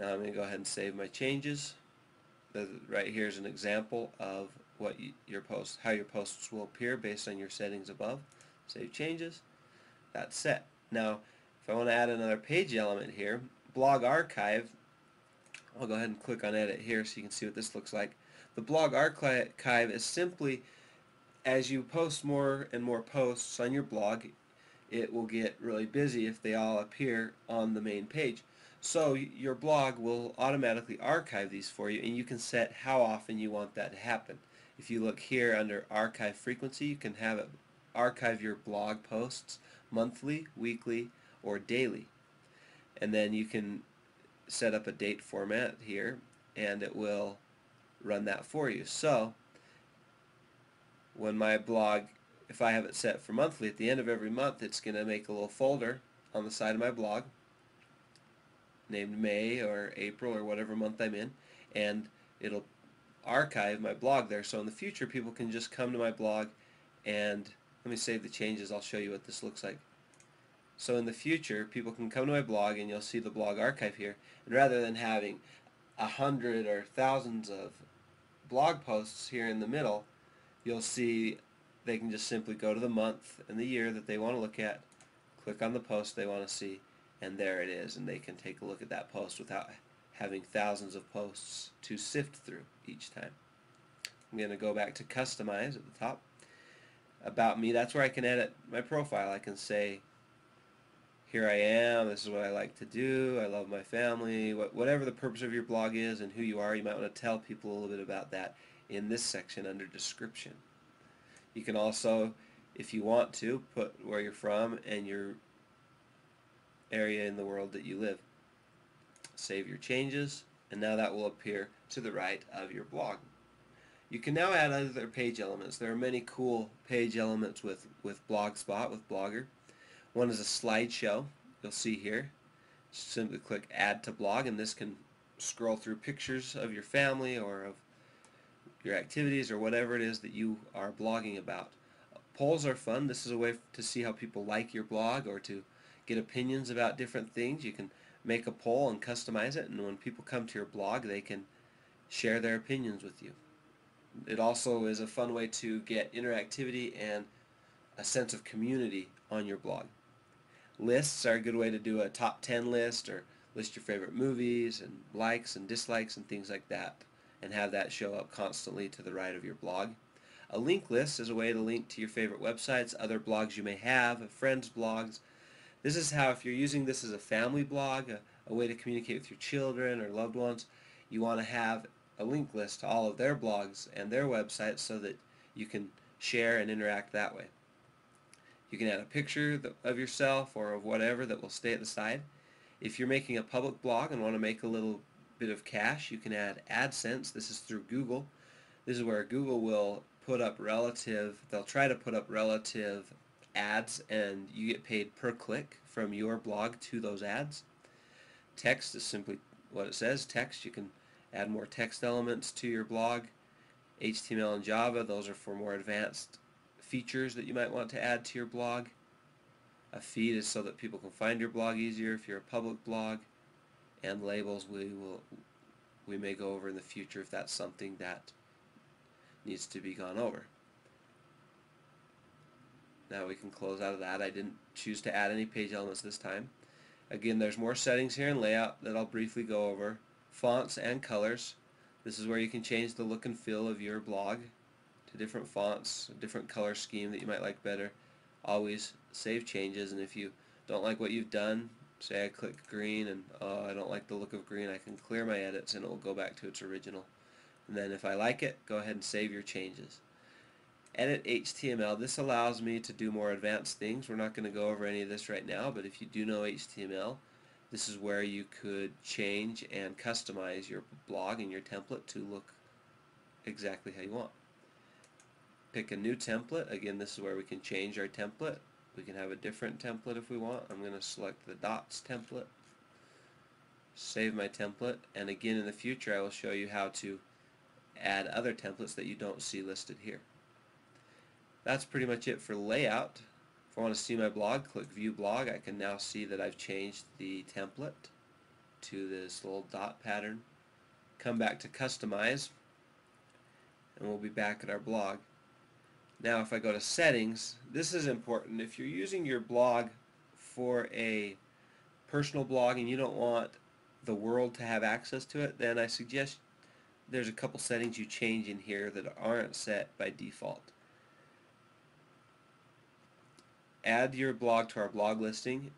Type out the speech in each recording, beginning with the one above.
Now I'm going to go ahead and save my changes. Right here is an example of what how your posts will appear based on your settings above. Save changes. That's set. Now, if I want to add another page element here, blog archive, I'll go ahead and click on edit here so you can see what this looks like. The blog archive is simply, as you post more and more posts on your blog, it will get really busy if they all appear on the main page. So your blog will automatically archive these for you, and you can set how often you want that to happen. If you look here under archive frequency, you can have it archive your blog posts monthly, weekly, or daily. And then you can set up a date format here, and it will run that for you. So when my blog, if I have it set for monthly, at the end of every month it's going to make a little folder on the side of my blog named May or April or whatever month I'm in, and it'll archive my blog there. So in the future people can just come to my blog and, let me save the changes, I'll show you what this looks like. So in the future people can come to my blog and you'll see the blog archive here, and rather than having 100 or thousands of blog posts here in the middle, you'll see they can just simply go to the month and the year that they want to look at, click on the post they want to see, and there it is, and they can take a look at that post without having thousands of posts to sift through each time. I'm going to go back to customize at the top. About me, that's where I can edit my profile. I can say, here I am, this is what I like to do, I love my family, whatever the purpose of your blog is and who you are. You might want to tell people a little bit about that in this section under description. You can also, if you want to, put where you're from and your area in the world that you live. Save your changes, and now that will appear to the right of your blog. You can now add other page elements. There are many cool page elements with blogspot, with Blogger. One is a slideshow. You'll see here. Simply click add to blog, and this can scroll through pictures of your family or of your activities or whatever it is that you are blogging about. Polls are fun. This is a way to see how people like your blog or to get opinions about different things. You can make a poll and customize it, and when people come to your blog they can share their opinions with you. It also is a fun way to get interactivity and a sense of community on your blog. Lists are a good way to do a top 10 list or list your favorite movies and likes and dislikes and things like that, and have that show up constantly to the right of your blog. A link list is a way to link to your favorite websites, other blogs you may have, friends' blogs. This is how, if you're using this as a family blog, a way to communicate with your children or loved ones, you want to have a link list to all of their blogs and their websites so that you can share and interact that way. You can add a picture of yourself or of whatever that will stay at the side. If you're making a public blog and want to make a little bit of cash, you can add AdSense. This is through Google. This is where Google will put up they'll try to put up relative ads, and you get paid per click from your blog to those ads. Text is simply what it says, text. You can add more text elements to your blog. HTML and Java, those are for more advanced features that you might want to add to your blog. A feed is so that people can find your blog easier if you're a public blog. And labels we may go over in the future if that's something that needs to be gone over. Now we can close out of that. I didn't choose to add any page elements this time. Again, there's more settings here in layout that I'll briefly go over. Fonts and colors. This is where you can change the look and feel of your blog to different fonts, a different color scheme that you might like better. Always save changes, and if you don't like what you've done, say I click green and I don't like the look of green, I can clear my edits and it will go back to its original. And then if I like it, go ahead and save your changes. Edit HTML. This allows me to do more advanced things. We're not going to go over any of this right now, but if you do know HTML, this is where you could change and customize your blog and your template to look exactly how you want. Pick a new template. Again, this is where we can change our template. We can have a different template if we want. I'm going to select the dots template. Save my template, and again in the future I will show you how to add other templates that you don't see listed here. That's pretty much it for layout. If I want to see my blog, click View Blog. I can now see that I've changed the template. to this little dot pattern, come back to customize, and we'll be back at our blog. Now if I go to settings, this is important. If you're using your blog for a personal blog and you don't want the world to have access to it, then I suggest there's a couple settings you change in here that aren't set by default. Add your blog to our blog listing.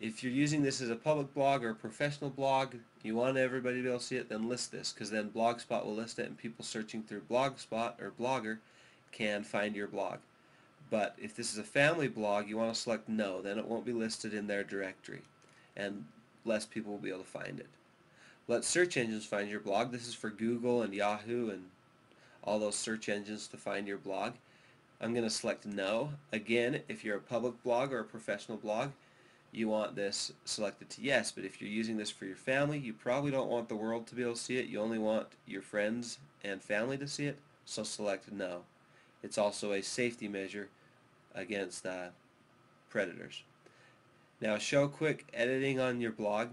If you're using this as a public blog or a professional blog, you want everybody to be able to see it, then list this, because then Blogspot will list it and people searching through Blogspot or Blogger can find your blog. But if this is a family blog, you want to select no, then it won't be listed in their directory and less people will be able to find it. Let search engines find your blog. This is for Google and Yahoo and all those search engines to find your blog. I'm going to select no. Again, if you're a public blog or a professional blog, you want this selected to yes, but if you're using this for your family, you probably don't want the world to be able to see it. You only want your friends and family to see it, so select no. It's also a safety measure against predators. Now, show quick editing on your blog.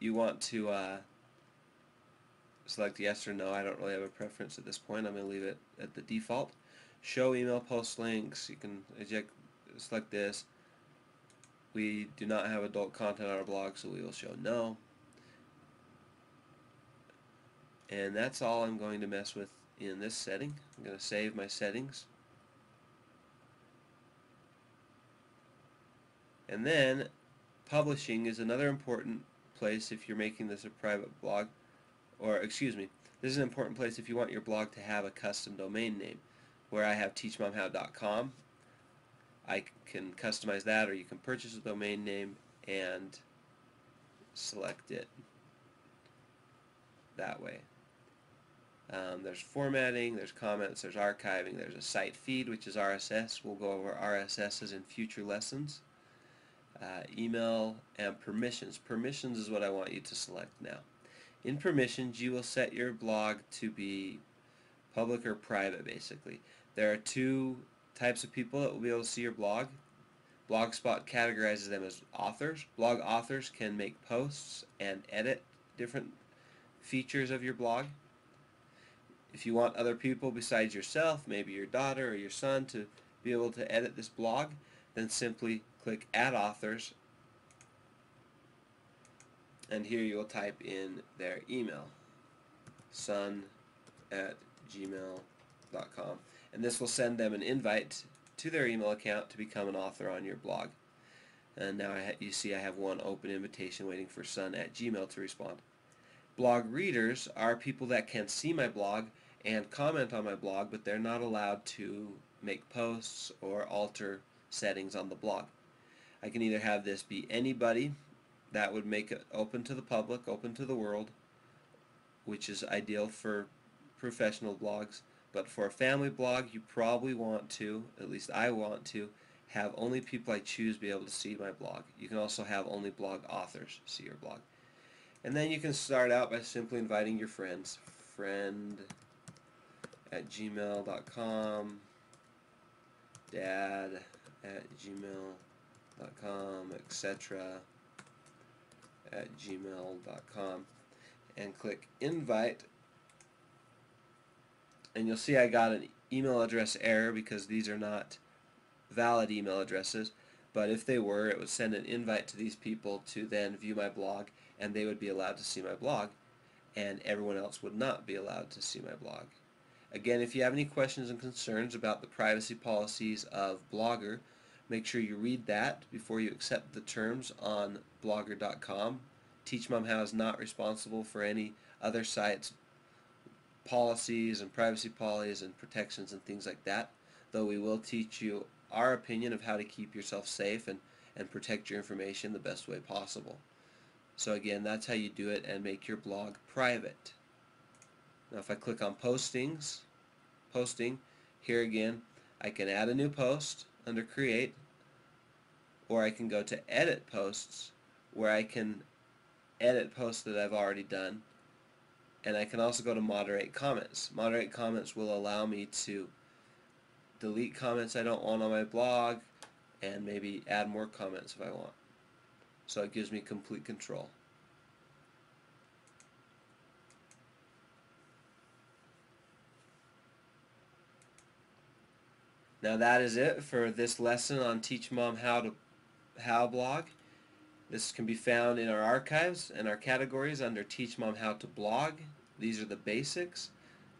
You want to select yes or no. I don't really have a preference at this point. I'm going to leave it at the default. Show email post links. You can select this. We do not have adult content on our blog, so we will show no. And that's all I'm going to mess with in this setting. I'm going to save my settings. And then publishing is another important place if you're making this a private blog. Or excuse me, this is an important place if you want your blog to have a custom domain name. Where I have Teach-Mom-How.com, I can customize that, or you can purchase a domain name and select it that way. There's formatting, there's comments, there's archiving, there's a site feed, which is RSS. We'll go over RSSs in future lessons. Email and permissions. Permissions is what I want you to select now. In permissions, you will set your blog to be public or private, basically. There are two types of people that will be able to see your blog. Blogspot categorizes them as authors. Blog authors can make posts and edit different features of your blog. If you want other people besides yourself, maybe your daughter or your son, to be able to edit this blog, then simply click Add Authors, and here you will type in their email, son@gmail.com, and this will send them an invite to their email account to become an author on your blog. And now you see I have one open invitation waiting for son@gmail to respond. Blog readers are people that can see my blog and comment on my blog, but they're not allowed to make posts or alter settings on the blog. I can either have this be anybody, that would make it open to the public, open to the world, which is ideal for professional blogs. But for a family blog, you probably want to, at least I want to, have only people I choose be able to see my blog. You can also have only blog authors see your blog. And then you can start out by simply inviting your friends. friend@gmail.com, dad@gmail.com, etc. @gmail.com, and click invite, and you'll see I got an email address error because these are not valid email addresses, but if they were, it would send an invite to these people to then view my blog, and they would be allowed to see my blog, and everyone else would not be allowed to see my blog. Again, if you have any questions and concerns about the privacy policies of Blogger, make sure you read that before you accept the terms on blogger.com. Teach-Mom-How is not responsible for any other sites' policies and privacy policies and protections and things like that, though we will teach you our opinion of how to keep yourself safe and protect your information the best way possible. So again, that's how you do it and make your blog private. Now if I click on posting, here again, I can add a new post under create, or I can go to edit posts, where I can edit posts that I've already done, and I can also go to moderate comments. Moderate comments will allow me to delete comments I don't want on my blog and maybe add more comments if I want. so it gives me complete control. Now that is it for this lesson on Teach-Mom-How blog. This can be found in our archives and our categories under Teach Mom How to Blog. These are the basics.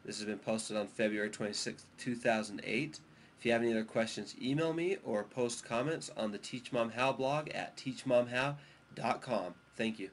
This has been posted on February 26, 2008. If you have any other questions, email me or post comments on the Teach Mom How blog at teachmomhow.com. Thank you.